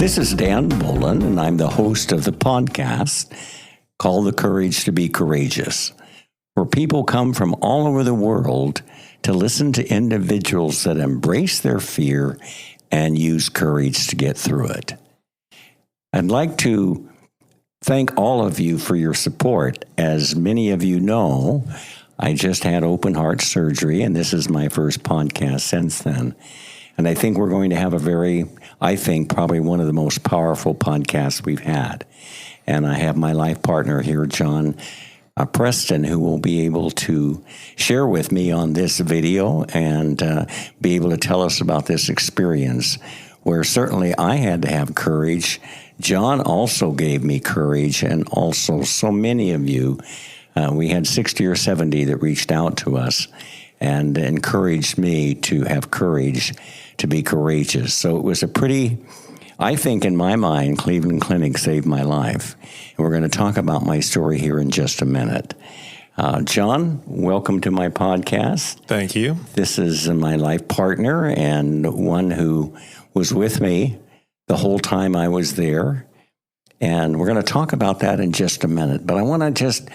This is Dan Bolin, and I'm the host of the podcast called The Courage to be Courageous, where people come from all over the world to listen to individuals that embrace their fear and use courage to get through it. I'd like to thank all of you for your support. As many of you know, I just had open heart surgery, and this is my first podcast since then. And I think we're going to have probably one of the most powerful podcasts we've had. And I have my life partner here, John Preston, who will be able to share with me on this video and be able to tell us about this experience, where certainly I had to have courage. John also gave me courage, and also so many of you. We had 60 or 70 that reached out to us and encouraged me to have courage to be courageous. So it was I think in my mind, Cleveland Clinic saved my life. And we're going to talk about my story here in just a minute. John, welcome to my podcast. Thank you. This is my life partner and one who was with me the whole time I was there. And we're going to talk about that in just a minute. But I want to just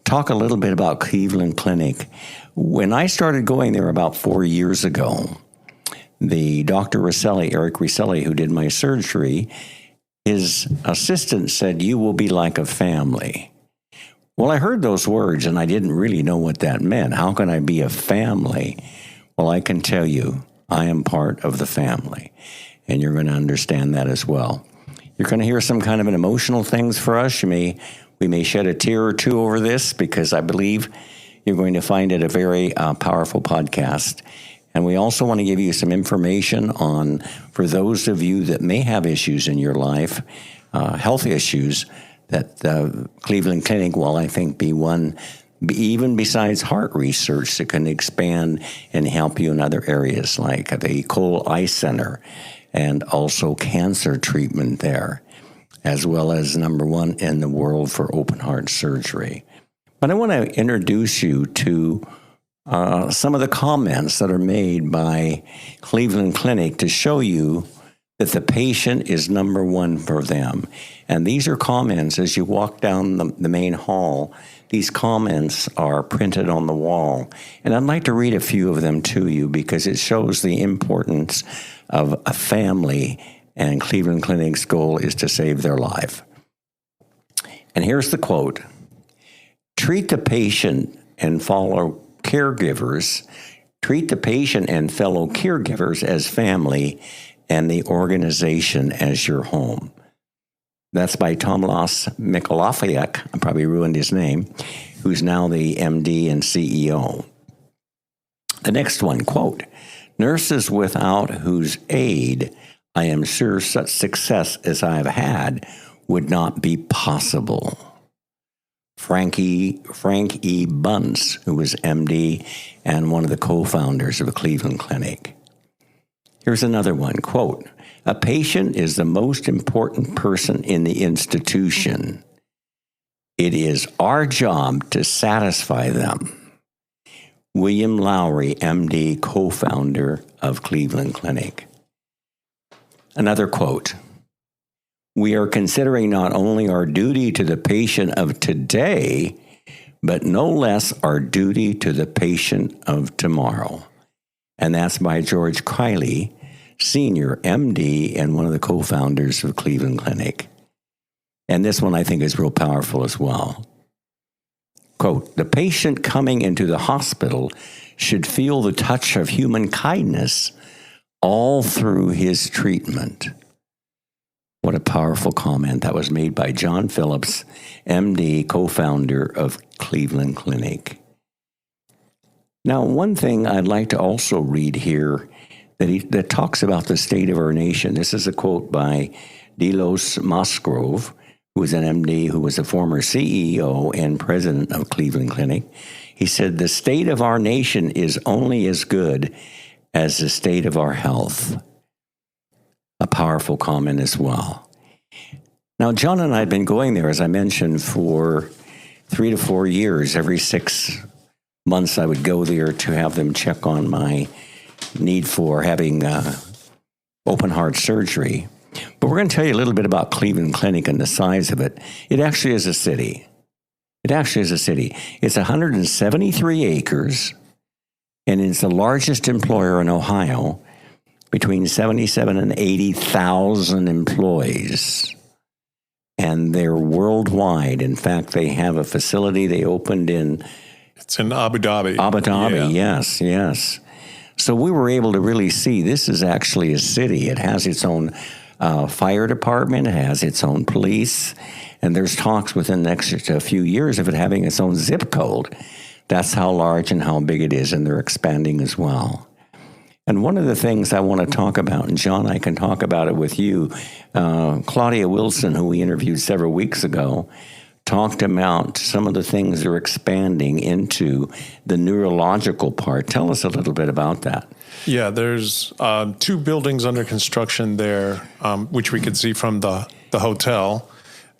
talk a little bit about Cleveland Clinic. When I started going there about 4 years ago, the Dr. Eric Rosselli, who did my surgery, his assistant said, "You will be like a family." Well, I heard those words, and I didn't really know what that meant. How can I be a family? Well, I can tell you, I am part of the family, and you're going to understand that as well. You're going to hear some kind of an emotional things for us. We may shed a tear or two over this, because I believe you're going to find it a very powerful podcast. And we also want to give you some information for those of you that may have issues in your life, health issues, that Cleveland Clinic will, I think, be one, even besides heart research, that can expand and help you in other areas, like the Cole Eye Center and also cancer treatment there, as well as number one in the world for open heart surgery. But I want to introduce you to some of the comments that are made by Cleveland Clinic to show you that the patient is number one for them. And these are comments as you walk down the main hall. These comments are printed on the wall. And I'd like to read a few of them to you, because it shows the importance of a family, and Cleveland Clinic's goal is to save their life. And here's the quote: "Treat the patient and fellow caregivers as family, and the organization as your home." That's by Tomas Mikolafiak, I probably ruined his name, who's now the MD and CEO. The next one, quote, "Nurses without whose aid I am sure such success as I have had would not be possible." Frank E. Bunce, who was MD and one of the co-founders of the Cleveland Clinic. Here's another one, quote, "A patient is the most important person in the institution. It is our job to satisfy them." William Lowry, MD, co-founder of Cleveland Clinic. Another quote, "We are considering not only our duty to the patient of today, but no less our duty to the patient of tomorrow." And that's by George Kiley, Senior, MD, and one of the co-founders of Cleveland Clinic. And this one I think is real powerful as well. Quote, "The patient coming into the hospital should feel the touch of human kindness all through his treatment." What a powerful comment. That was made by John Phillips, MD, co-founder of Cleveland Clinic. Now, one thing I'd like to also read here that talks about the state of our nation. This is a quote by Delos Musgrove, who was an MD, who was a former CEO and president of Cleveland Clinic. He said, "The state of our nation is only as good as the state of our health." A powerful comment as well. Now, John and I had been going there, as I mentioned, for 3 to 4 years. Every 6 months I would go there to have them check on my need for having open heart surgery. But we're going to tell you a little bit about Cleveland Clinic and the size of it. It actually is a city. It's 173 acres, and it's the largest employer in Ohio, between 77 and 80,000 employees. And they're worldwide. In fact, they have a facility they opened in... It's in Abu Dhabi. Abu Dhabi, yeah. Yes. So we were able to really see this is actually a city. It has its own fire department. It has its own police. And there's talks within the next few years of it having its own zip code. That's how large and how big it is, and they're expanding as well. And one of the things I want to talk about, and John, I can talk about it with you, Claudia Wilson, who we interviewed several weeks ago, talked about some of the things they're expanding into the neurological part. Tell us a little bit about that. Yeah, there's 2 buildings under construction there, which we could see from the hotel.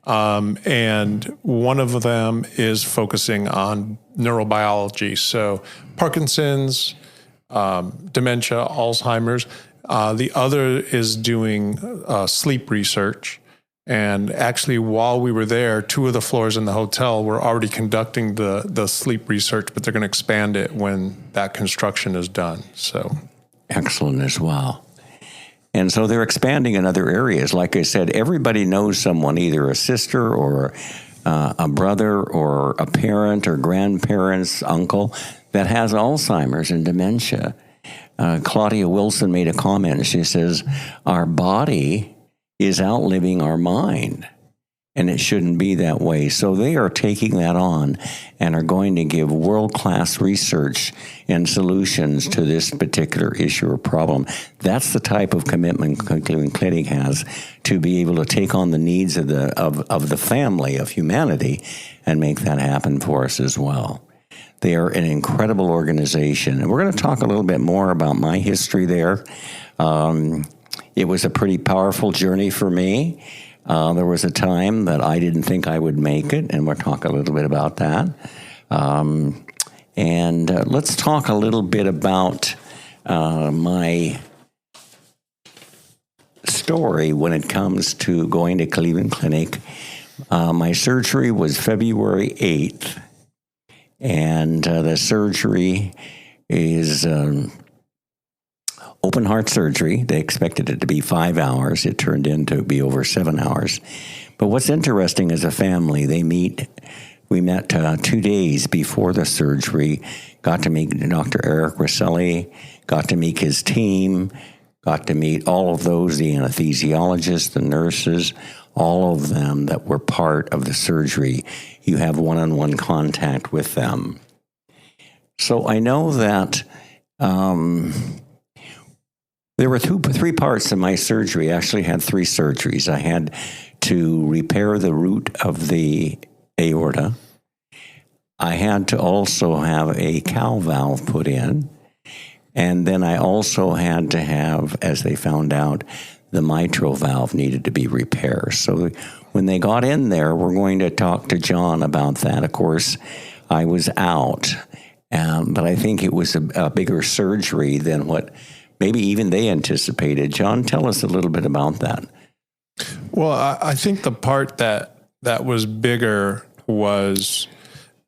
And one of them is focusing on neurobiology. So Parkinson's, dementia, Alzheimer's. The other is doing sleep research. And actually, while we were there, 2 of the floors in the hotel were already conducting the sleep research, but they're going to expand it when that construction is done. So excellent as well. And so they're expanding in other areas. Like I said, everybody knows someone, either a sister or a brother or a parent or grandparents, uncle, that has Alzheimer's and dementia. Claudia Wilson made a comment. She says, our body is outliving our mind, and it shouldn't be that way. So they are taking that on and are going to give world-class research and solutions to this particular issue or problem. That's the type of commitment Cleveland Clinic has, to be able to take on the needs of the family, of humanity, and make that happen for us as well. They are an incredible organization, and we're going to talk a little bit more about my history there. It was a pretty powerful journey for me. There was a time that I didn't think I would make it, and we'll talk a little bit about that. Let's talk a little bit about my story when it comes to going to Cleveland Clinic. My surgery was February 8th, and the surgery is open heart surgery. They expected it to be 5 hours. It turned into be over 7 hours. But what's interesting as a family, we met 2 days before the surgery, got to meet Dr. Eric Rosselli, got to meet his team, got to meet all of those, the anesthesiologists, the nurses, all of them that were part of the surgery. You have one-on-one contact with them. So I know that there were 3 parts of my surgery. I actually had 3 surgeries. I had to repair the root of the aorta. I had to also have a cow valve put in. And then I also had to have, as they found out, the mitral valve needed to be repaired. So when they got in there, we're going to talk to John about that. Of course, I was out, but I think it was a bigger surgery than what maybe even they anticipated. John, tell us a little bit about that. Well, I think the part that was bigger was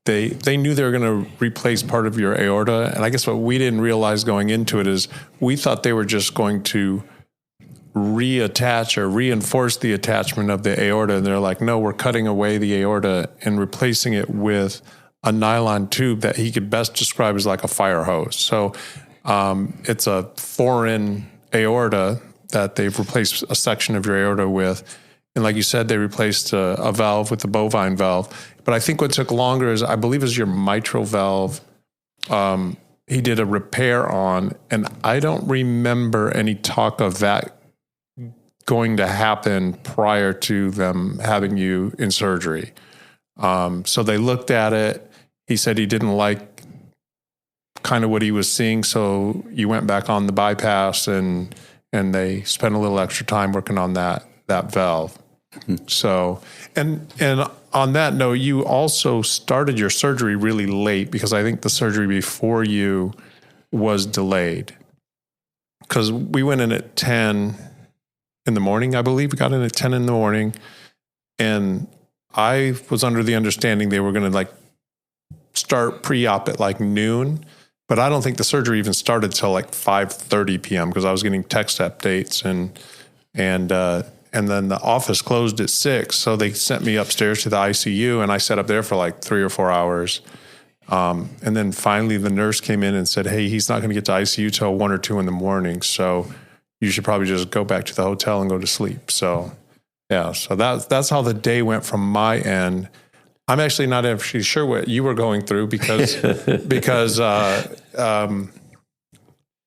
they knew they were going to replace part of your aorta. And I guess what we didn't realize going into it is we thought they were just going to reattach or reinforce the attachment of the aorta. And they're like, no, we're cutting away the aorta and replacing it with a nylon tube that he could best describe as like a fire hose. So it's a foreign aorta that they've replaced a section of your aorta with. And like you said, they replaced a valve with the bovine valve. But I think what took longer is, I believe, is your mitral valve. He did a repair on, and I don't remember any talk of that going to happen prior to them having you in surgery. So they looked at it. He said he didn't like kind of what he was seeing, so you went back on the bypass, and they spent a little extra time working on that valve. Mm-hmm. So, and on that note, you also started your surgery really late, because I think the surgery before you was delayed. Because we went in at 10, in the morning, I believe. We got in at 10 in the morning. And I was under the understanding they were going to like start pre-op at like noon. But I don't think the surgery even started till like 5:30 p.m. because I was getting text updates and then the office closed at 6. So they sent me upstairs to the ICU and I sat up there for like 3 or 4 hours. And then finally the nurse came in and said, hey, he's not going to get to ICU till 1 or 2 in the morning. So you should probably just go back to the hotel and go to sleep. So yeah, so that's how the day went from my end. I'm actually not actually sure what you were going through because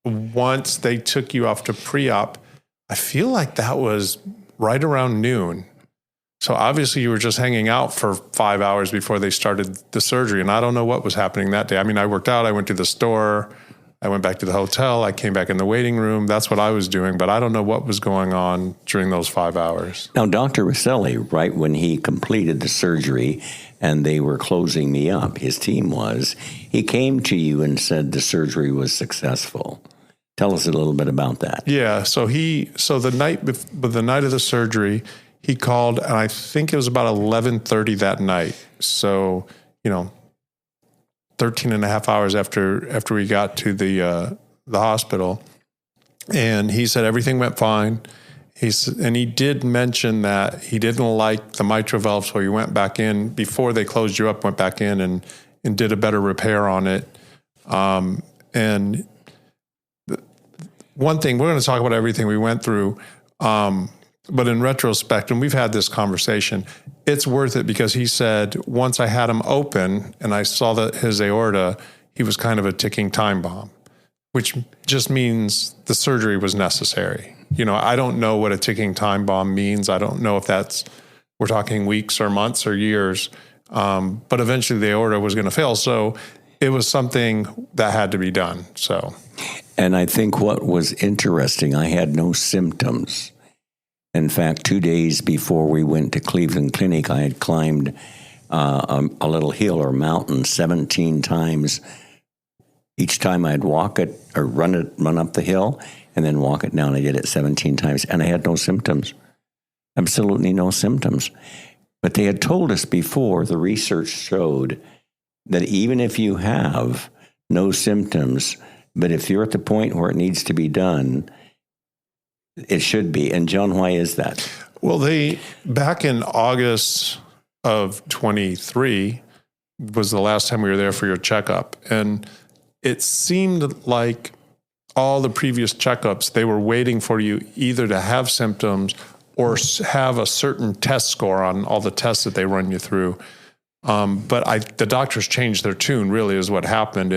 once they took you off to pre-op, I feel like that was right around noon. So obviously you were just hanging out for 5 hours before they started the surgery. And I don't know what was happening that day. I mean, I worked out, I went to the store, I went back to the hotel, I came back in the waiting room. That's what I was doing, but I don't know what was going on during those 5 hours. Now, Dr. Rosselli, right when he completed the surgery and they were closing me up, his team was, he came to you and said the surgery was successful. Tell us a little bit about that. Yeah, so the night of the surgery, he called, and I think it was about 11:30 that night. So, 13 and a half hours after we got to the hospital. And he said everything went fine. And he did mention that he didn't like the mitral valve, so he went back in before they closed you up, went back in and did a better repair on it. And one thing, we're going to talk about everything we went through, but in retrospect, and we've had this conversation, it's worth it because he said once I had him open and I saw his aorta, he was kind of a ticking time bomb, which just means the surgery was necessary. I don't know what a ticking time bomb means. I don't know if we're talking weeks or months or years, but eventually the aorta was going to fail. So it was something that had to be done. So, and I think what was interesting, I had no symptoms. In fact, 2 days before we went to Cleveland Clinic, I had climbed a little hill or mountain 17 times. Each time I'd walk it or run up the hill and then walk it down. I did it 17 times, and I had no symptoms, absolutely no symptoms. But they had told us before, the research showed that even if you have no symptoms, but if you're at the point where it needs to be done, it should be. And John, why is that? Well, back in August of 23 was the last time we were there for your checkup. And it seemed like all the previous checkups, they were waiting for you either to have symptoms or have a certain test score on all the tests that they run you through. But the doctors changed their tune, really, is what happened.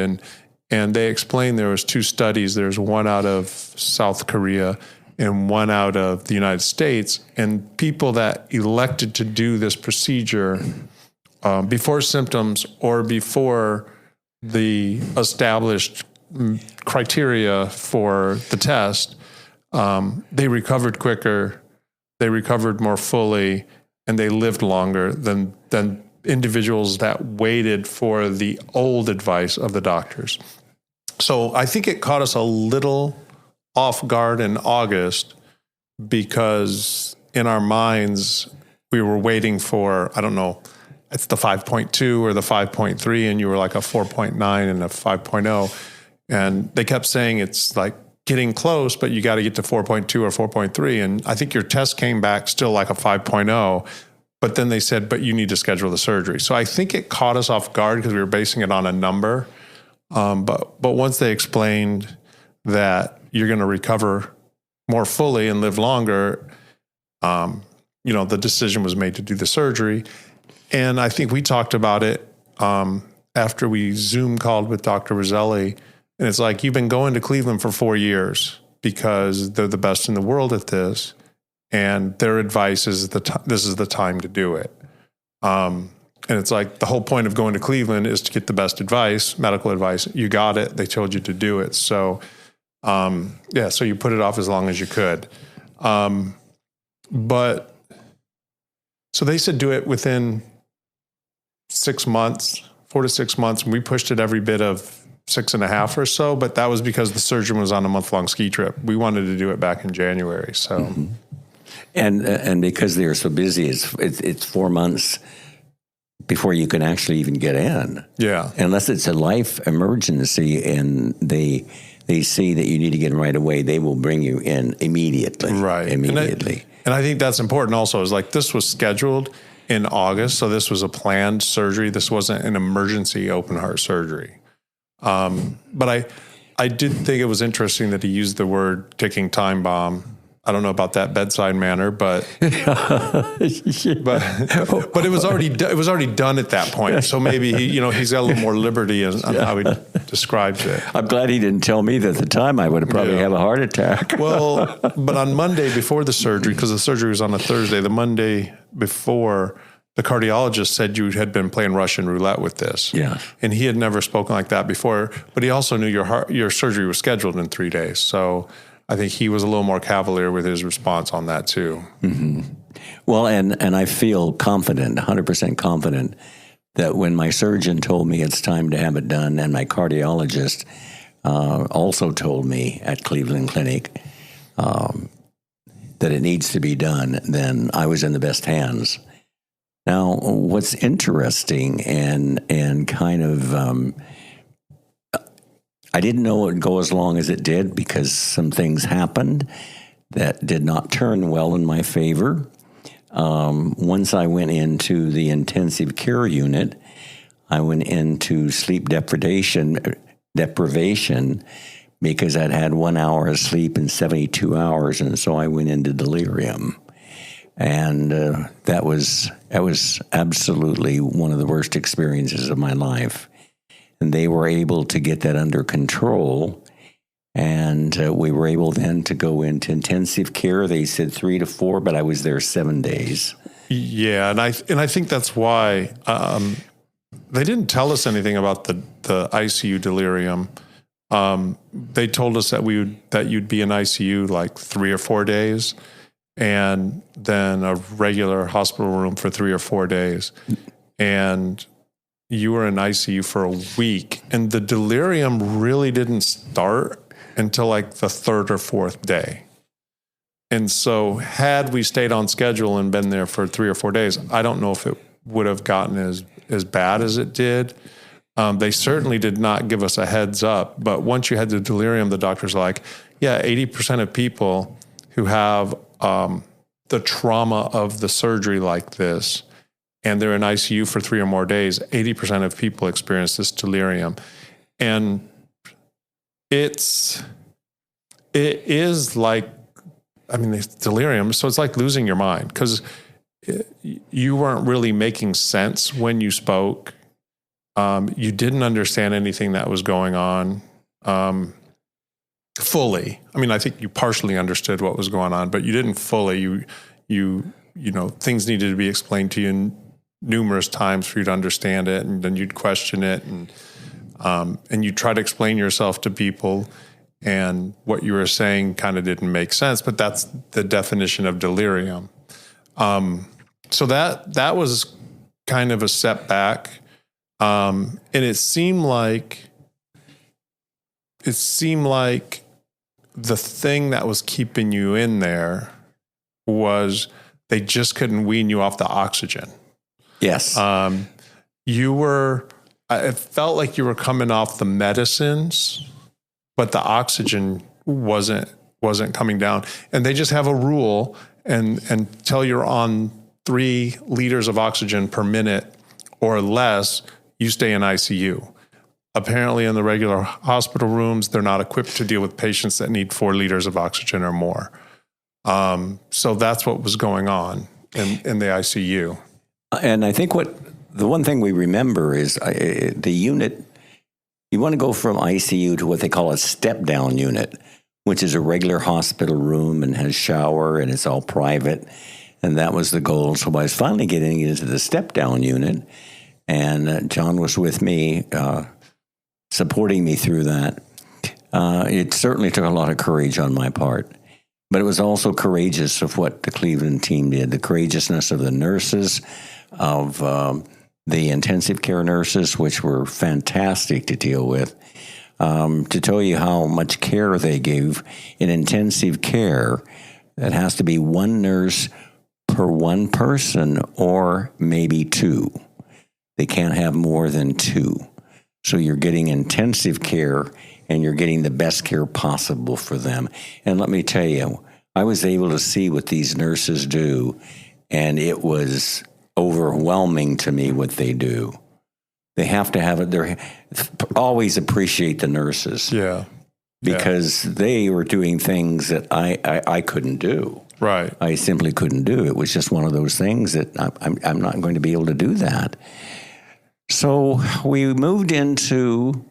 And they explained there was 2 studies. There's one out of South Korea and one out of the United States. And people that elected to do this procedure before symptoms or before the established criteria for the test, they recovered quicker, they recovered more fully, and they lived longer than individuals that waited for the old advice of the doctors. So I think it caught us a little off guard in August because in our minds, we were waiting for, I don't know, it's the 5.2 or the 5.3, and you were like a 4.9 and a 5.0. And they kept saying it's like getting close, but you got to get to 4.2 or 4.3. And I think your test came back still like a 5.0. But then they said, but you need to schedule the surgery. So I think it caught us off guard because we were basing it on a number. But once they explained that you're going to recover more fully and live longer, the decision was made to do the surgery. And I think we talked about it after we Zoom called with Dr. Rosselli. And it's like, you've been going to Cleveland for 4 years because they're the best in the world at this. And their advice is this is the time to do it. And it's like the whole point of going to Cleveland is to get the best advice, medical advice. You got it. They told you to do it. So, so you put it off as long as you could. But so they said do it within 6 months, 4 to 6 months. And we pushed it every bit of 6.5 or so, but that was because the surgeon was on a month-long ski trip. We wanted to do it back in January. So, And because they're so busy, it's 4 months before you can actually even get in. Yeah. Unless it's a life emergency and they see that you need to get in right away, they will bring you in immediately. Right. Immediately. And I think that's important also, is like this was scheduled in August, so this was a planned surgery. This wasn't an emergency open heart surgery. But I did think it was interesting that he used the word ticking time bomb. I don't know about that bedside manner, but it was already done at that point. So maybe he's got a little more liberty on how he describes it. I'm glad he didn't tell me that at the time. I would have probably have a heart attack. Well, but on Monday before the surgery, because the surgery was on a Thursday, the Monday before, the cardiologist said you had been playing Russian roulette with this. Yeah. And he had never spoken like that before, but he also knew your surgery was scheduled in 3 days. So I think he was a little more cavalier with his response on that too. Mm-hmm. Well, and I feel confident, 100% confident, that when my surgeon told me it's time to have it done, and my cardiologist also told me at Cleveland Clinic that it needs to be done, then I was in the best hands. Now, what's interesting and kind of I didn't know it would go as long as it did because some things happened that did not turn well in my favor. Once I went into the intensive care unit, I went into sleep deprivation because I'd had 1 hour of sleep in 72 hours, and so I went into delirium. And that was absolutely one of the worst experiences of my life. And they were able to get that under control, and we were able then to go into intensive care. They said 3 to 4, but I was there 7 days. Yeah, and I think that's why they didn't tell us anything about the ICU delirium. They told us that you'd be in ICU like 3 or 4 days, and then a regular hospital room for 3 or 4 days, and you were in ICU for a week, and the delirium really didn't start until like the 3rd or 4th day. And so had we stayed on schedule and been there for 3 or 4 days, I don't know if it would have gotten as bad as it did. They certainly did not give us a heads up, but once you had the delirium, the doctor's like, yeah, 80% of people who have the trauma of the surgery like this, and they're in ICU for 3 or more days, 80% of people experience this delirium. And it is like, it's delirium. So it's like losing your mind because you weren't really making sense when you spoke. You didn't understand anything that was going on fully. I think you partially understood what was going on, but you didn't fully. You things needed to be explained to you numerous times for you to understand it, and then you'd question it, and you try to explain yourself to people, and what you were saying kind of didn't make sense. But that's the definition of delirium. So that was kind of a setback, and it seemed like the thing that was keeping you in there was they just couldn't wean you off the oxygen. Yes. It felt like you were coming off the medicines, but the oxygen wasn't coming down. And they just have a rule, and until you're on 3 liters of oxygen per minute or less, you stay in ICU. Apparently in the regular hospital rooms, they're not equipped to deal with patients that need 4 liters of oxygen or more. So that's what was going on in the ICU. And I think the one thing we remember is the unit, you want to go from ICU to what they call a step-down unit, which is a regular hospital room and has shower and it's all private. And that was the goal. So I was finally getting into the step-down unit, and John was with me, supporting me through that. It certainly took a lot of courage on my part. But it was also courageous of what the Cleveland team did, the courageousness of the nurses, of the intensive care nurses, which were fantastic to deal with. To tell you how much care they gave in intensive care, It has to be one nurse per one person or maybe two. They can't have more than two. So you're getting intensive care and you're getting the best care possible for them. And let me tell you, I was able to see what these nurses do, and it was overwhelming to me what they do. They have to have it. They always appreciate the nurses. Yeah. Because they were doing things that I couldn't do. Right. I simply couldn't do. It was just one of those things that I'm not going to be able to do that. So we moved into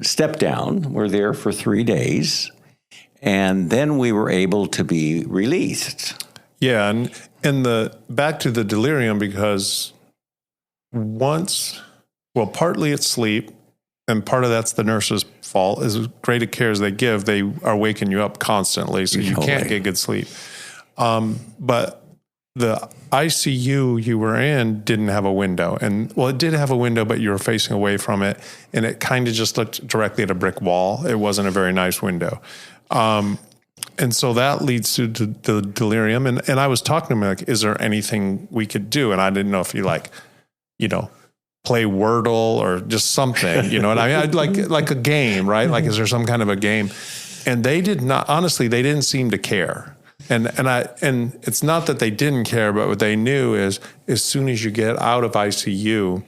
step down. We're there for 3 days. And then we were able to be released. Yeah. And back to the delirium, because partly it's sleep, and part of that's the nurse's fault. As great a care as they give, they are waking you up constantly, so you can't get good sleep. But the ICU you were in didn't have a window. And, well, it did have a window, but you were facing away from it, and it kind of just looked directly at a brick wall. It wasn't a very nice window. And so that leads to the delirium. And I was talking to him, like, is there anything we could do? And I didn't know if you play Wordle or just something, you know what I mean? I'd like a game, right? Like, is there some kind of a game? And they did not, honestly, they didn't seem to care. And it's not that they didn't care, but what they knew is as soon as you get out of ICU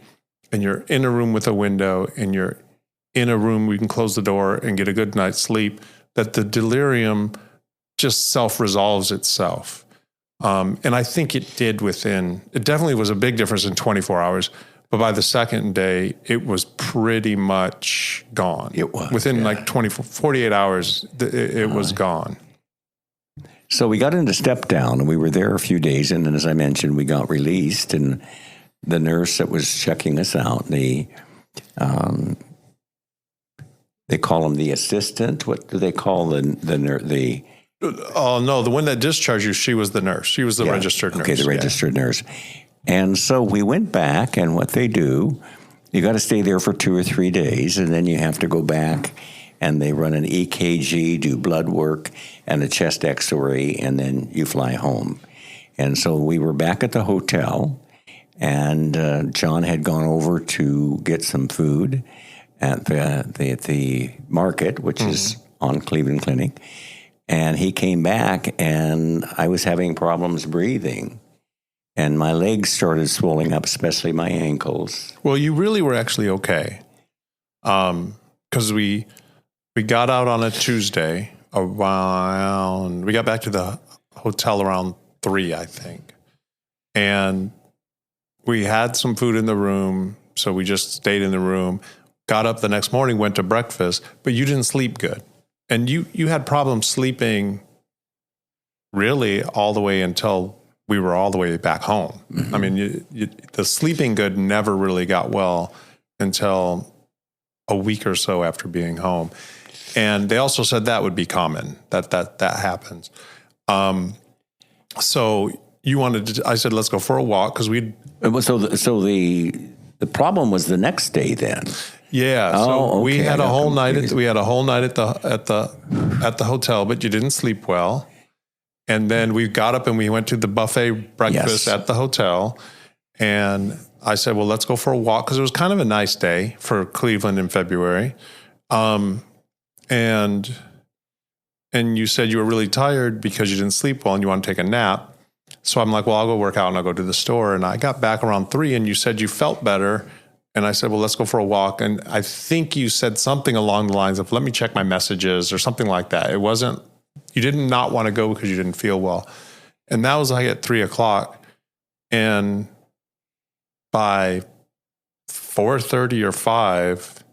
and you're in a room with a window and you're in a room where you can close the door and get a good night's sleep, that the delirium just self-resolves itself. And I think it did it definitely was a big difference in 24 hours. But by the second day, it was pretty much gone. It was. Within 48 hours, it was gone. So we got into step down, and we were there a few days. And then, as I mentioned, we got released. And the nurse that was checking us out, they call him the assistant. What do they call the Oh, no, the one that discharged you, she was the nurse. She was the registered nurse. Okay, the registered nurse. And so we went back, and what they do, you got to stay there for 2 or 3 days, and then you have to go back, and they run an EKG, do blood work, and a chest x-ray, and then you fly home. And so we were back at the hotel, and John had gone over to get some food at the market, which is on Cleveland Clinic, and he came back, and I was having problems breathing. And my legs started swelling up, especially my ankles. Well, you really were actually okay. Because we got out on a Tuesday we got back to the hotel around 3, I think. And we had some food in the room, so we just stayed in the room, got up the next morning, went to breakfast, but you didn't sleep good. And you had problems sleeping really all the way until we were all the way back home. Mm-hmm. I mean, the sleeping good never really got well until a week or so after being home. And they also said that would be common, that happens. So you I said, let's go for a walk, because So the problem was the next day then. Yeah. So we had a whole night at the hotel, but you didn't sleep well. And then we got up and we went to the buffet breakfast at the hotel. And I said, well, let's go for a walk, because it was kind of a nice day for Cleveland in February. And you said you were really tired because you didn't sleep well and you want to take a nap. So I'm like, well, I'll go work out and I'll go to the store. And I got back around 3 and you said you felt better. And I said, well, let's go for a walk. And I think you said something along the lines of, let me check my messages or something like that. It wasn't, you did not want to go because you didn't feel well. And that was like at 3:00. And by 4:30 or 5,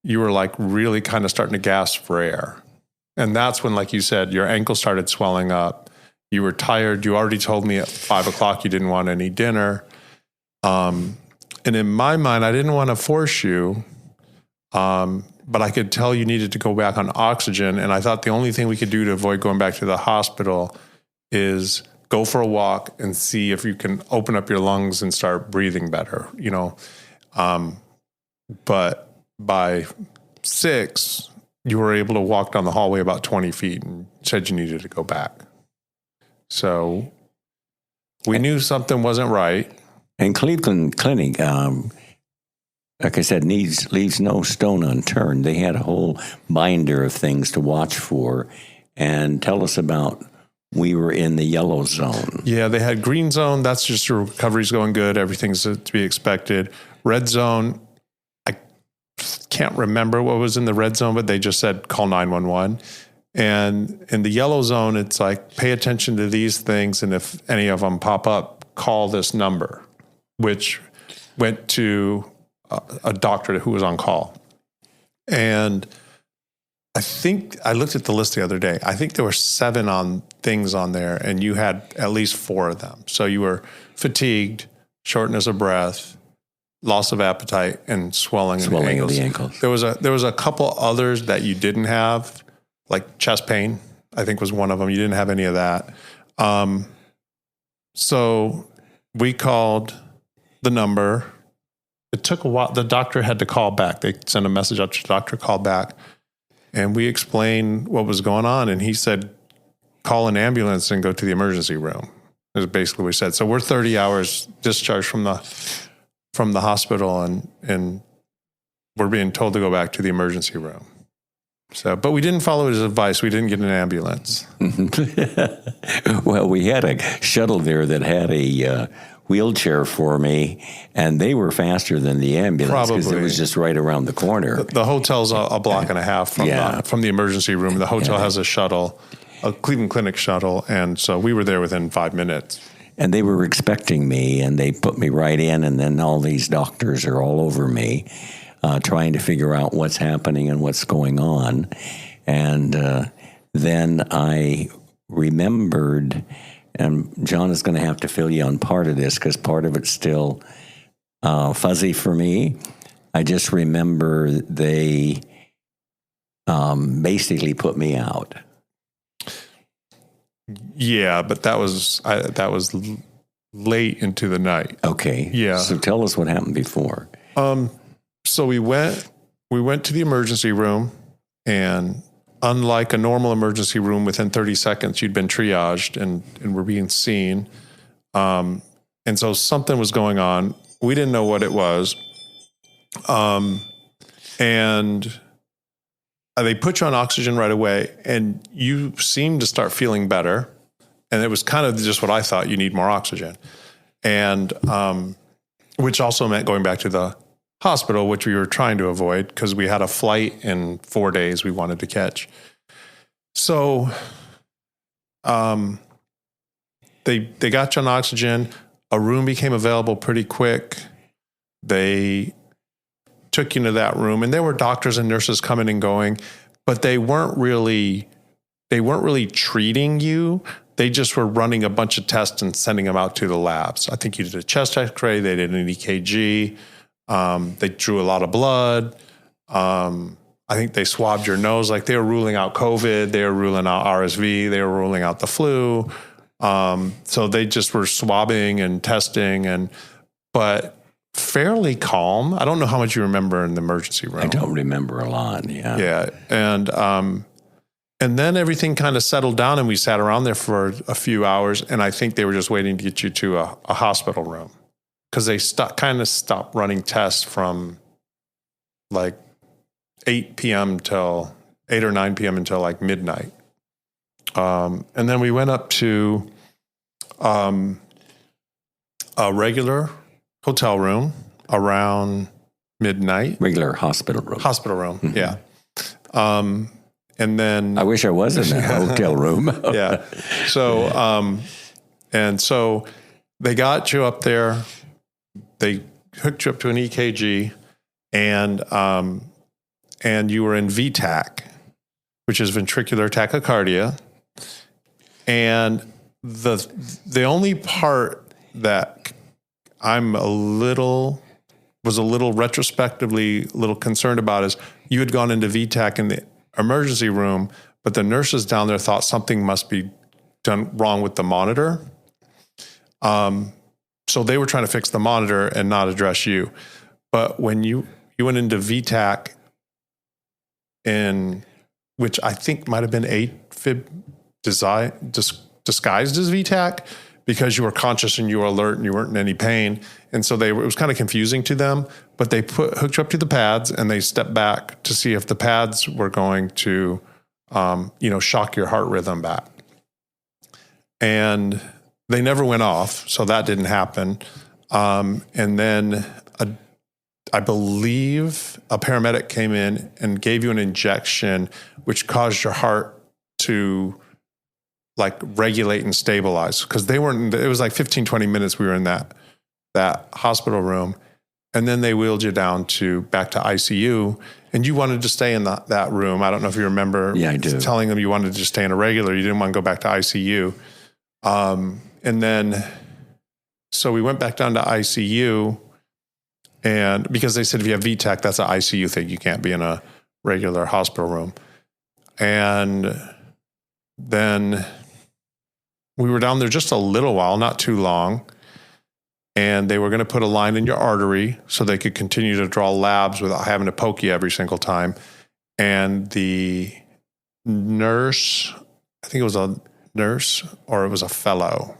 you were like really kind of starting to gasp for air. And that's when, like you said, your ankle started swelling up. You were tired. You already told me at 5:00 you didn't want any dinner. And in my mind, I didn't want to force you, but I could tell you needed to go back on oxygen. And I thought the only thing we could do to avoid going back to the hospital is go for a walk and see if you can open up your lungs and start breathing better, you know. But by 6, you were able to walk down the hallway about 20 feet and said you needed to go back. So we knew something wasn't right. And Cleveland Clinic, like I said, leaves no stone unturned. They had a whole binder of things to watch for. And tell us about, we were in the yellow zone. Yeah, they had green zone. That's just your recovery's going good. Everything's to be expected. Red zone, I can't remember what was in the red zone, but they just said call 911. And in the yellow zone, it's like, pay attention to these things. And if any of them pop up, call this number, which went to a doctor who was on call. And I think I looked at the list the other day. I think there were 7 things on there, and you had at least 4 of them. So you were fatigued, shortness of breath, loss of appetite, and swelling of the ankles. There was a couple others that you didn't have, like chest pain, I think was one of them. You didn't have any of that. So we called the number. It took a while. The doctor had to call back. They sent a message out to the doctor, called back. And we explained what was going on. And he said, call an ambulance and go to the emergency room. Is basically what we said. So we're 30 hours discharged from the hospital, and we're being told to go back to the emergency room. So, but we didn't follow his advice. We didn't get an ambulance. Well, we had a shuttle there that had a wheelchair for me, and they were faster than the ambulance because it was just right around the corner. The hotel's a block and a half from the emergency room. The hotel has a shuttle, a Cleveland Clinic shuttle, and so we were there within 5 minutes. And they were expecting me, and they put me right in, and then all these doctors are all over me, trying to figure out what's happening and what's going on. And then I remembered, and John is going to have to fill you on part of this because part of it's still fuzzy for me. I just remember they basically put me out. Yeah, but that was late into the night. Okay. Yeah. So tell us what happened before. So we went to the emergency room, and unlike a normal emergency room, within 30 seconds, you'd been triaged and were being seen. And so something was going on. We didn't know what it was. And they put you on oxygen right away, and you seemed to start feeling better. And it was kind of just what I thought, you need more oxygen. And which also meant going back to the hospital, which we were trying to avoid because we had a flight in 4 days we wanted to catch. So they got you on oxygen. A room became available pretty quick. They took you into that room, and there were doctors and nurses coming and going, but they weren't really treating you. They just were running a bunch of tests and sending them out to the labs. I think you did a chest X-ray. They did an EKG. They drew a lot of blood. I think they swabbed your nose. Like, they were ruling out COVID. They were ruling out RSV. They were ruling out the flu. So they just were swabbing and testing, but fairly calm. I don't know how much you remember in the emergency room. I don't remember a lot. Yeah. Yeah. And then everything kind of settled down, and we sat around there for a few hours. And I think they were just waiting to get you to a hospital room, because they kind of stopped running tests from like 8 p.m. till 8 or 9 p.m. until like midnight. And then we went up to a regular hotel room around midnight. Regular hospital room. Mm-hmm. Yeah. And then I wish I was in that hotel room. Yeah. So, and so they got you up there. They hooked you up to an EKG, and you were in VTAC, which is ventricular tachycardia. And the only part that I'm was a little retrospectively a little concerned about is you had gone into VTAC in the emergency room, but the nurses down there thought something must be done wrong with the monitor. So they were trying to fix the monitor and not address you. But when you went into VTAC in which I think might have been AFib disguised as VTAC, because you were conscious and you were alert and you weren't in any pain. And so it was kind of confusing to them, but they hooked you up to the pads and they stepped back to see if the pads were going to, shock your heart rhythm back. And they never went off, so that didn't happen. And then I believe a paramedic came in and gave you an injection, which caused your heart to like regulate and stabilize, because it was like 15, 20 minutes we were in that hospital room. And then they wheeled you down back to ICU, and you wanted to stay in that room. I don't know if you remember. Yeah, I do. Telling them you wanted to stay in a regular. You didn't want to go back to ICU. And then, so we went back down to ICU, and because they said if you have VTAC, that's an ICU thing. You can't be in a regular hospital room. And then we were down there just a little while, not too long. And they were going to put a line in your artery so they could continue to draw labs without having to poke you every single time. And the nurse, I think it was a nurse or it was a fellow,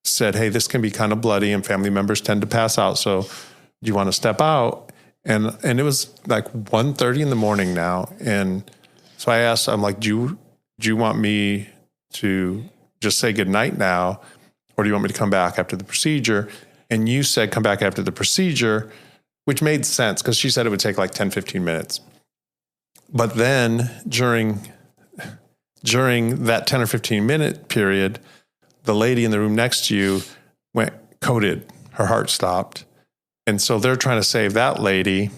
said, hey, this can be kind of bloody and family members tend to pass out. So do you want to step out? And it was like 1:30 in the morning now. And so I asked, I'm like, do you want me to just say goodnight now? Or do you want me to come back after the procedure? And you said, come back after the procedure, which made sense because she said it would take like 10, 15 minutes. But then during that 10 or 15 minute period, the lady in the room next to you went coded. Her heart stopped. And so they're trying to save that lady.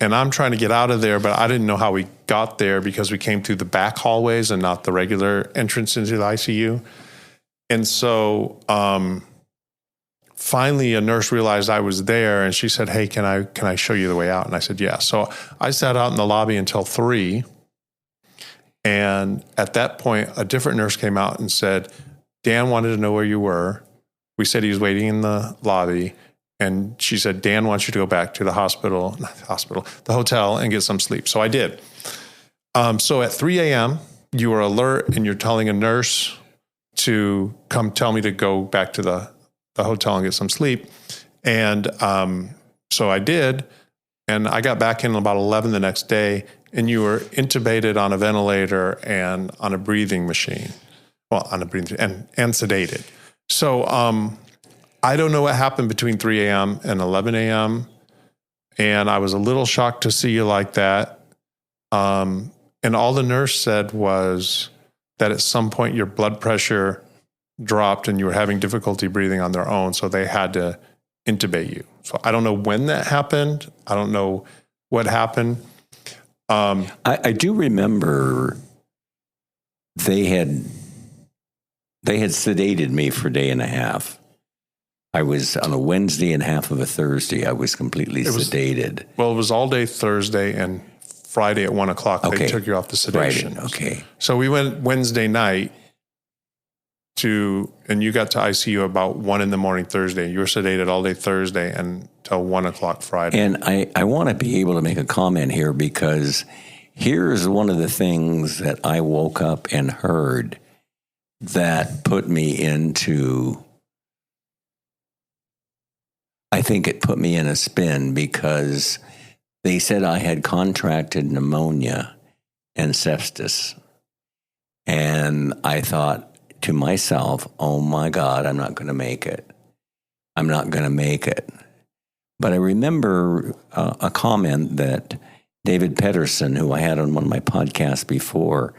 And I'm trying to get out of there, but I didn't know how we got there because we came through the back hallways and not the regular entrance into the ICU. And so finally a nurse realized I was there, and she said, hey, can I show you the way out? And I said, yeah. So I sat out in the lobby until 3. And at that point, a different nurse came out and said, Dan wanted to know where you were. We said he was waiting in the lobby. And she said, Dan wants you to go back to the hotel and get some sleep. So I did. So at 3 a.m., you were alert and you're telling a nurse to come tell me to go back to the hotel and get some sleep. And so I did. And I got back in about 11 the next day, and you were intubated on a ventilator and on a breathing machine. Well, on a breathing and sedated. So I don't know what happened between 3 a.m. and 11 a.m. And I was a little shocked to see you like that. And all the nurse said was that at some point your blood pressure dropped and you were having difficulty breathing on their own. So they had to intubate you. So I don't know when that happened. I don't know what happened. I do remember they had sedated me for a day and a half. I was on a Wednesday and half of a Thursday. I was completely sedated. Well, it was all day Thursday and Friday at 1:00. Okay. They took you off the sedation. Friday. Okay. So we went Wednesday night and you got to ICU about 1 a.m. Thursday. You were sedated all day Thursday until 1:00 Friday. And I want to be able to make a comment here, because here's one of the things that I woke up and heard that put me into, I think it put me in a spin, because they said I had contracted pneumonia and sepsis. And I thought to myself, oh my God, I'm not going to make it. I'm not going to make it. But I remember a comment that David Pedersen, who I had on one of my podcasts before,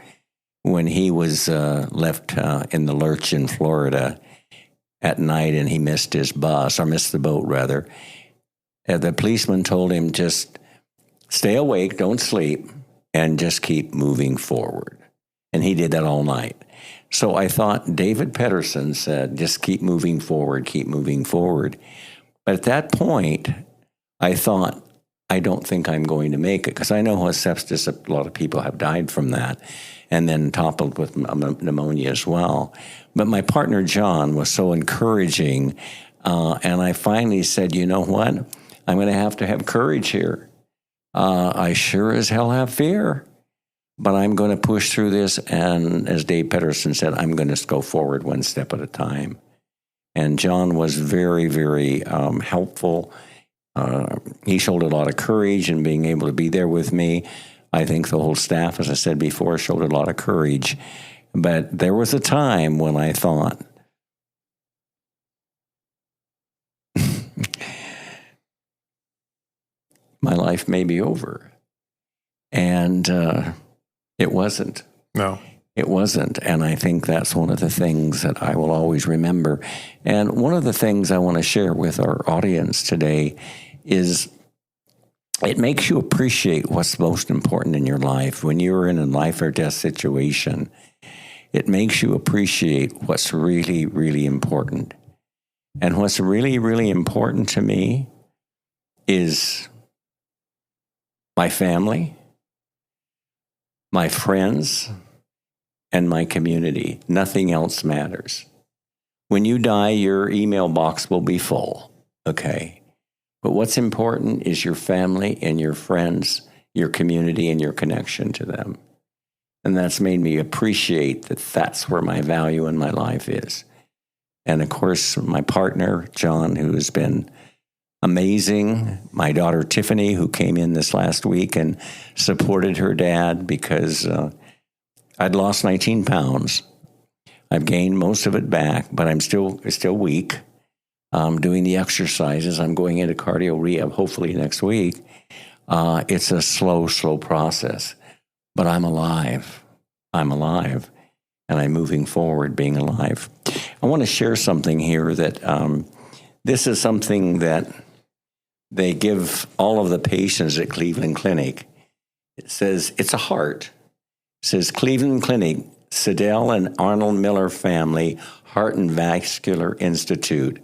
when he was left in the lurch in Florida at night and he missed his bus, or missed the boat rather, the policeman told him, just stay awake, don't sleep, and just keep moving forward. And he did that all night. So I thought David Pedersen said, just keep moving forward, keep moving forward. But at that point, I thought, I don't think I'm going to make it, because I know with sepsis, a lot of people have died from that, and then toppled with pneumonia as well. But my partner, John, was so encouraging, and I finally said, you know what? I'm going to have courage here. I sure as hell have fear. but I'm going to push through this. And as Dave Pedersen said, I'm going to go forward one step at a time. And John was very, very helpful. He showed a lot of courage in being able to be there with me. I think the whole staff, as I said before, showed a lot of courage. But there was a time when I thought, my life may be over. And it wasn't. No. It wasn't. And I think that's one of the things that I will always remember. And one of the things I want to share with our audience today is it makes you appreciate what's most important in your life. When you're in a life or death situation, it makes you appreciate what's really, really important. And what's really, really important to me is my family, my friends, and my community. Nothing else matters. When you die, your email box will be full, okay? But what's important is your family and your friends, your community, and your connection to them. And that's made me appreciate that that's where my value in my life is. And of course, my partner, John, who has been amazing. My daughter, Tiffany, who came in this last week and supported her dad because I'd lost 19 pounds. I've gained most of it back, but I'm still weak. Doing the exercises. I'm going into cardio rehab hopefully next week. It's a slow process, but I'm alive. And I'm moving forward being alive. I want to share something here that this is something that they give all of the patients at Cleveland Clinic. It says, it's a heart. It says, Cleveland Clinic, Sidell and Arnold Miller Family Heart and Vascular Institute,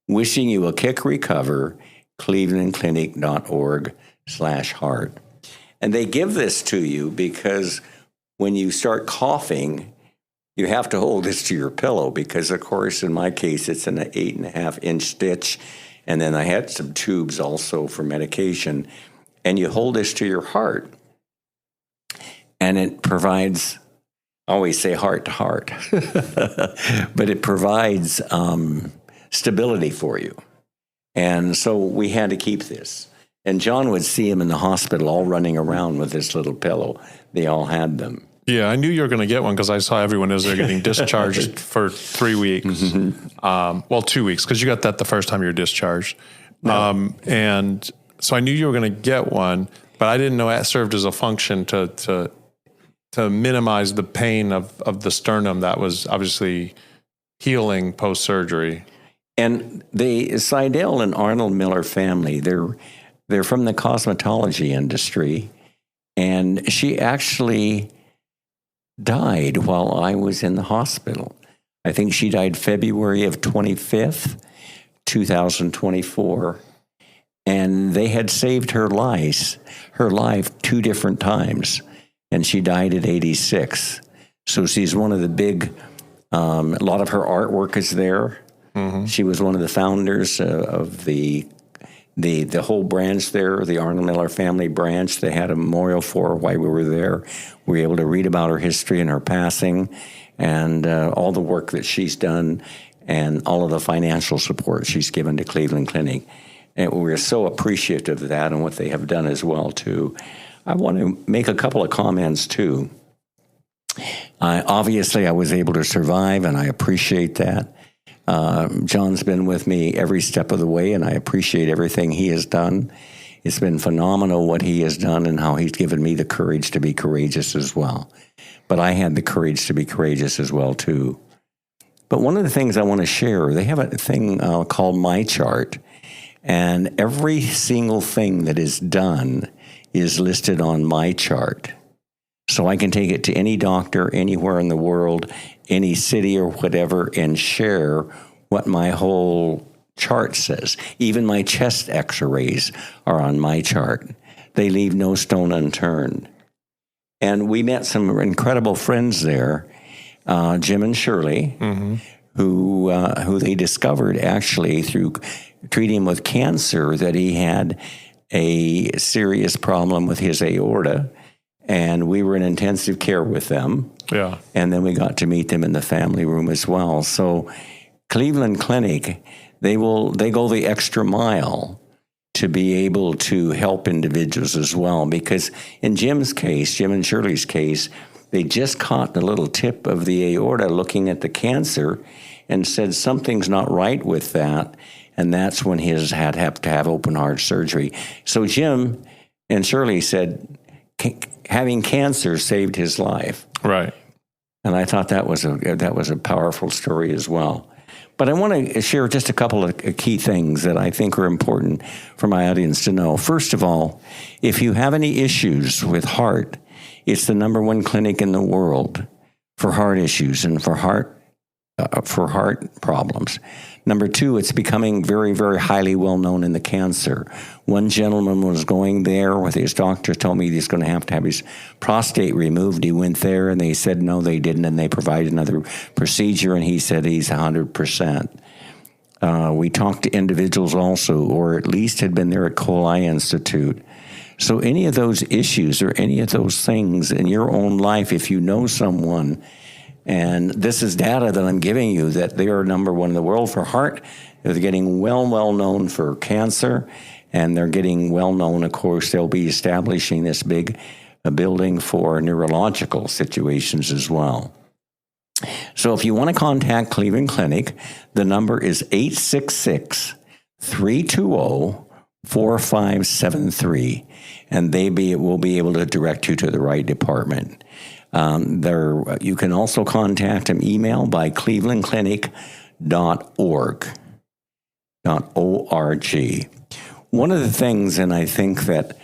wishing you a quick recover, clevelandclinic.org/heart. And they give this to you because when you start coughing, you have to hold this to your pillow because, of course, in my case, it's an 8.5-inch stitch. And then I had some tubes also for medication. And you hold this to your heart. And it provides, I always say heart to heart, but it provides stability for you. And so we had to keep this. And John would see him in the hospital all running around with this little pillow. They all had them. Yeah, I knew you were going to get one because I saw everyone as they're getting discharged for 3 weeks. Mm-hmm. 2 weeks because you got that the first time you were discharged. No. And so I knew you were going to get one, but I didn't know it served as a function to minimize the pain of the sternum that was obviously healing post-surgery. And the Sidell and Arnold Miller family, they're from the cosmetology industry, and she actually died while I was in the hospital. I think she died February of 25th, 2024, and they had saved her life 2 different times, and she died at 86. So she's one of the big, a lot of her artwork is there. Mm-hmm. She was one of the founders of the whole branch there, the Arnold Miller family branch. They had a memorial for her while we were there. We were able to read about her history and her passing and all the work that she's done and all of the financial support she's given to Cleveland Clinic. And we're so appreciative of that and what they have done as well, too. I want to make a couple of comments, too. Obviously, I was able to survive, and I appreciate that. John's been with me every step of the way, and I appreciate everything he has done. It's been phenomenal what he has done and how he's given me the courage to be courageous as well. But I had the courage to be courageous as well, too. But one of the things I want to share, they have a thing called My Chart, and every single thing that is done is listed on My Chart. So I can take it to any doctor anywhere in the world, any city or whatever, and share what my whole chart says. Even my chest x-rays are on My Chart. They leave no stone unturned. And we met some incredible friends there, Jim and Shirley, mm-hmm. who they discovered actually through treating him with cancer that he had a serious problem with his aorta. and we were in intensive care with them. Yeah. And then we got to meet them in the family room as well. So Cleveland Clinic, they go the extra mile to be able to help individuals as well. Because in Jim and Shirley's case, they just caught the little tip of the aorta looking at the cancer and said something's not right with that. And that's when he had to have open heart surgery. So Jim and Shirley said having cancer saved his life. Right. And I thought that was a powerful story as well. But I want to share just a couple of key things that I think are important for my audience to know. First of all, if you have any issues with heart, it's the number one clinic in the world for heart issues and for heart problems. Number two, it's becoming very, very highly well known in the cancer. One gentleman was going there with his doctor, told me he's going to have his prostate removed. He went there and they said no, they didn't, and they provided another procedure, and he said he's 100%. We talked to individuals also, or at least had been there at Coli Institute. So any of those issues or any of those things in your own life, if you know someone, and this is data that I'm giving you, that they are number one in the world for heart. They're getting well known for cancer, and they're getting well known, of course, they'll be establishing this big building for neurological situations as well. So if you want to contact Cleveland Clinic, the number is 866-320-4573, and will be able to direct you to the right department. You can also contact them email by clevelandclinic.org. .org. One of the things, and I think that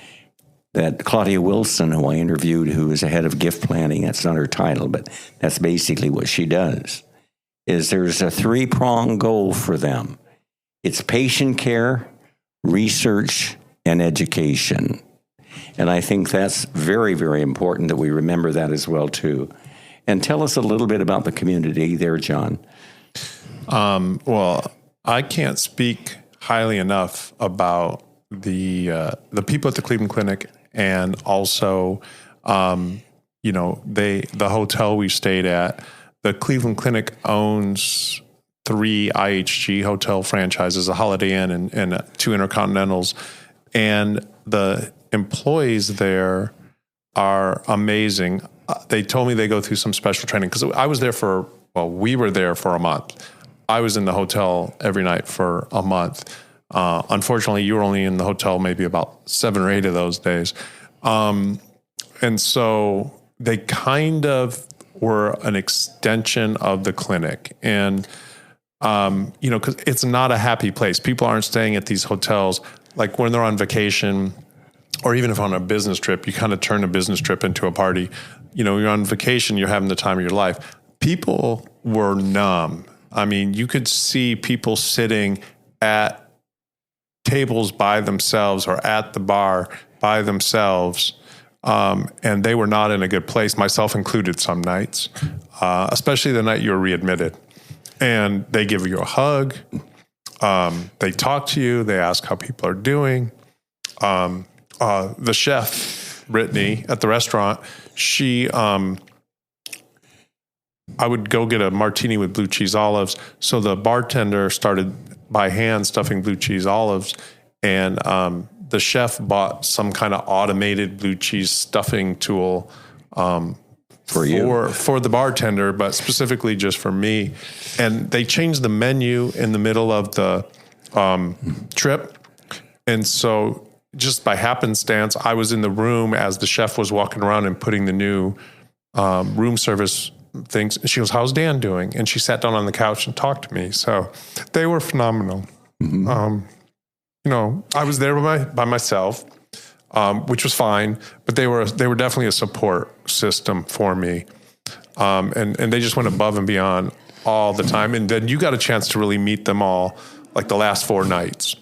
Claudia Wilson, who I interviewed, who is the head of gift planning, that's not her title, but that's basically what she does, is there's a 3-pronged goal for them. It's patient care, research, and education. And I think that's very, very important that we remember that as well, too. And tell us a little bit about the community there, John. Well, I can't speak highly enough about the people at the Cleveland Clinic, and also, the hotel we stayed at. The Cleveland Clinic owns 3 IHG hotel franchises, a Holiday Inn and 2 Intercontinentals, and the employees there are amazing. They told me they go through some special training because we were there for a month. I was in the hotel every night for a month. Unfortunately, you were only in the hotel maybe about 7 or 8 of those days. And so they kind of were an extension of the clinic. And, because it's not a happy place. People aren't staying at these hotels. Like when they're on vacation, or even if on a business trip, you kind of turn a business trip into a party. You're on vacation, you're having the time of your life. People were numb. I mean, you could see people sitting at tables by themselves or at the bar by themselves, and they were not in a good place, myself included some nights, especially the night you were readmitted. And they give you a hug. They talk to you. They ask how people are doing. The chef, Brittany, at the restaurant, I would go get a martini with blue cheese olives. So the bartender started by hand stuffing blue cheese olives, and the chef bought some kind of automated blue cheese stuffing tool for the bartender, but specifically just for me. And they changed the menu in the middle of the trip, and so just by happenstance, I was in the room as the chef was walking around and putting the new room service things. She goes, "How's Dan doing?" And she sat down on the couch and talked to me. So they were phenomenal. Mm-hmm. I was there by myself, which was fine, but they were definitely a support system for me. And they just went above and beyond all the time. And then you got a chance to really meet them all, like the last 4 nights.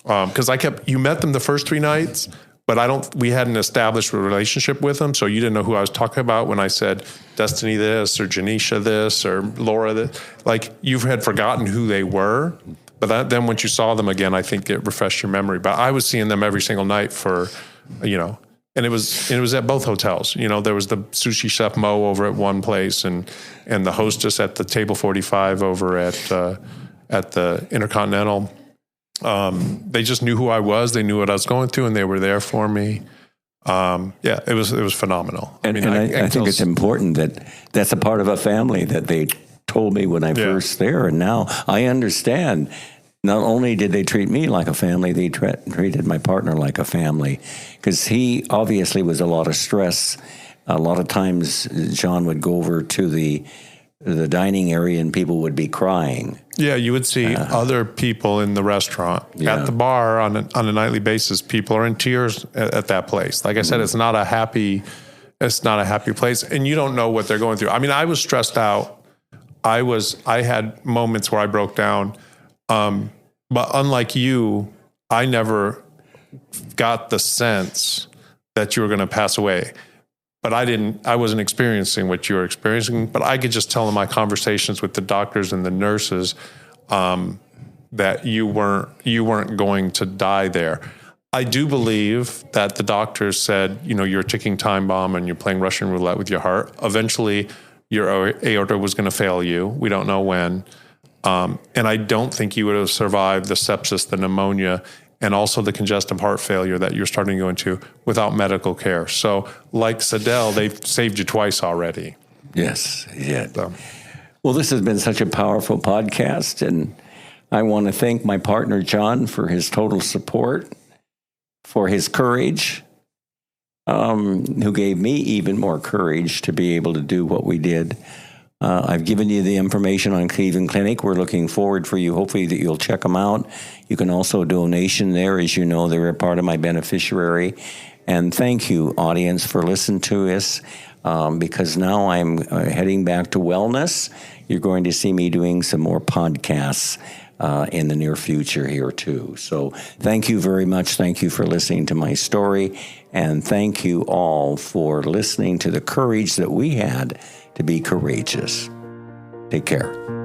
Because you met them the first 3 nights, but we hadn't established a relationship with them. So you didn't know who I was talking about when I said Destiny this or Janisha this or Laura this. Like you had forgotten who they were. But then once you saw them again, I think it refreshed your memory. But I was seeing them every single night for, And it was at both hotels. You know, there was the sushi chef Mo over at one place, and the hostess at the table 45 over at the Intercontinental. They just knew who I was. They knew what I was going through, and they were there for me. It was phenomenal. And I think it's important that that's a part of a family that they told me when I first there, and now I understand. Not only did they treat me like a family, they treated my partner like a family, because he obviously was a lot of stress. A lot of times, John would go over to the dining area and people would be crying. Yeah, you would see other people in the restaurant. At the bar on a nightly basis. People are in tears at that place. Like I said, it's not a happy place, and you don't know what they're going through. I mean, I was stressed out. I had moments where I broke down. But unlike you, I never got the sense that you were going to pass away. But I wasn't experiencing what you were experiencing, but I could just tell in my conversations with the doctors and the nurses, that you weren't going to die there. I do believe that the doctors said, you know, you're a ticking time bomb and you're playing Russian roulette with your heart. Eventually your aorta was going to fail you. We don't know when. And I don't think you would have survived the sepsis, the pneumonia, and also the congestive heart failure that you're starting to go into without medical care. So like Sadell, they've saved you twice already. Yes, yeah. So. Well, this has been such a powerful podcast, and I want to thank my partner, John, for his total support, for his courage, who gave me even more courage to be able to do what we did. I've given you the information on Cleveland Clinic. We're looking forward for you, hopefully, that you'll check them out. You can also donation there. As you know, they're a part of my beneficiary. And thank you, audience, for listening to us, because now I'm heading back to wellness. You're going to see me doing some more podcasts in the near future here, too. So thank you very much. Thank you for listening to my story. And thank you all for listening to the courage that we had to be courageous. Take care.